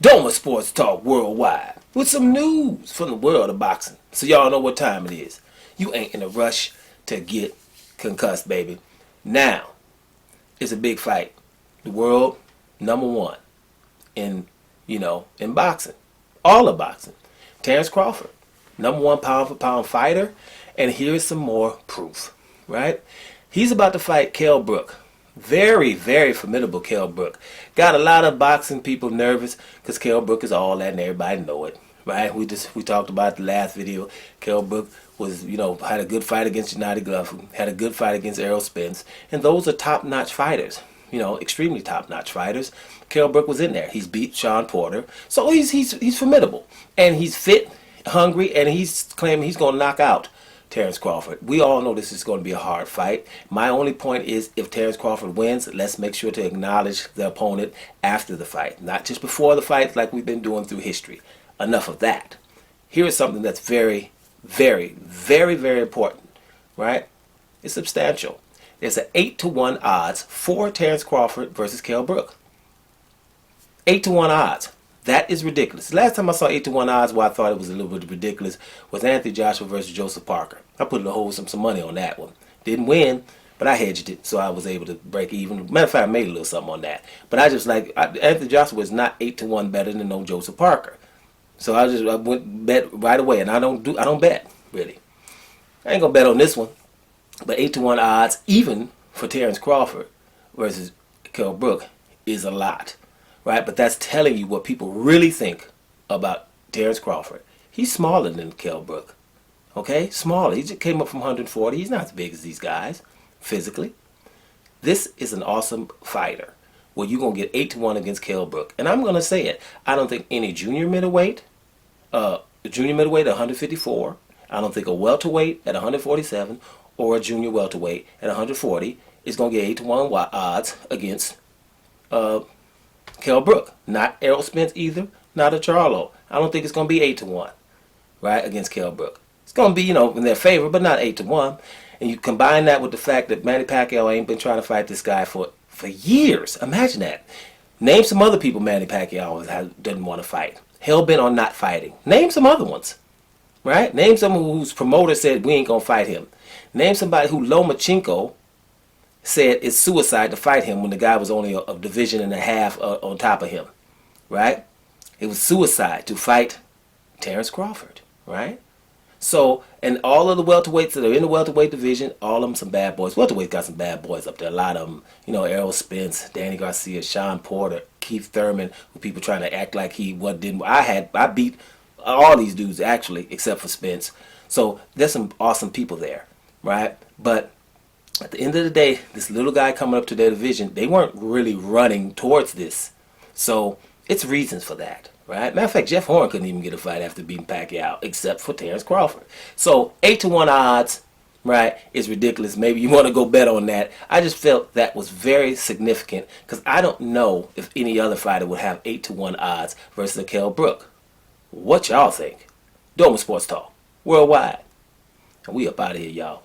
Doma Sports Talk Worldwide with some news from the world of boxing. So y'all know what time it is. You ain't in a rush to get concussed, baby. Now, it's a big fight. The world #1 in boxing. All of boxing. Terence Crawford, #1 pound for pound fighter. And here's some more proof, right? He's about to fight Kell Brook. Very, very formidable Kell Brook. Got a lot of boxing people nervous because Kell Brook is all that and everybody know it, right? We talked about the last video. Kell Brook was, had a good fight against Gennady Golovkin, had a good fight against Errol Spence, and those are top-notch fighters, extremely top-notch fighters. Kell Brook was in there. He's beat Sean Porter, so he's formidable, and he's fit, hungry, and he's claiming he's going to knock out Terence Crawford. We all know this is going to be a hard fight. My only point is, if Terence Crawford wins, let's make sure to acknowledge the opponent after the fight, not just before the fight like we've been doing through history. Enough of that. Here is something that's very, very, very, very important, right? It's substantial. There's an 8-to-1 odds for Terence Crawford versus Kell Brook. 8-to-1 odds. That is ridiculous. The last time I saw 8-to-1 odds where I thought it was a little bit ridiculous was Anthony Joshua versus Joseph Parker. I put some money on that one. Didn't win, but I hedged it, so I was able to break even. Matter of fact, I made a little something on that. But Anthony Joshua is not 8-to-1 better than no Joseph Parker. So I went bet right away, and I don't bet really. I ain't gonna bet on this one, but 8-to-1 odds even for Terence Crawford versus Kell Brook is a lot. Right, but that's telling you what people really think about Terence Crawford. He's smaller than Kell Brook. Okay, smaller. He just came up from 140. He's not as big as these guys physically. This is an awesome fighter where you're going to get 8-to-1 against Kell Brook. And I'm going to say it. I don't think any junior middleweight at 154, I don't think a welterweight at 147 or a junior welterweight at 140 is going to get 8-to-1 odds against Kell Brook. Not Errol Spence either, not a Charlo. I don't think it's going to be 8-to-1, right, against Kell Brook. It's going to be, in their favor, but not 8-to-1. And you combine that with the fact that Manny Pacquiao ain't been trying to fight this guy for years. Imagine that. Name some other people Manny Pacquiao doesn't want to fight. Hell-bent on not fighting. Name some other ones, right? Name someone whose promoter said, we ain't going to fight him. Name somebody who Lomachenko said it's suicide to fight him when the guy was only a division and a half on top of him, right? It was suicide to fight Terence Crawford, right? So, and all of the welterweights that are in the welterweight division, all of them some bad boys. Welterweight got some bad boys up there, a lot of them. Errol Spence, Danny Garcia, Sean Porter, Keith Thurman, who people trying to act like he didn't. I beat all these dudes actually, except for Spence. So there's some awesome people there, right? But at the end of the day, this little guy coming up to their division, they weren't really running towards this. So it's reasons for that, right? Matter of fact, Jeff Horn couldn't even get a fight after beating Pacquiao, except for Terence Crawford. So 8-to-1 odds, right, is ridiculous. Maybe you want to go bet on that. I just felt that was very significant because I don't know if any other fighter would have 8-to-1 odds versus a Kell Brook. What y'all think? Doma Sports Talk Worldwide. And we up out of here, y'all.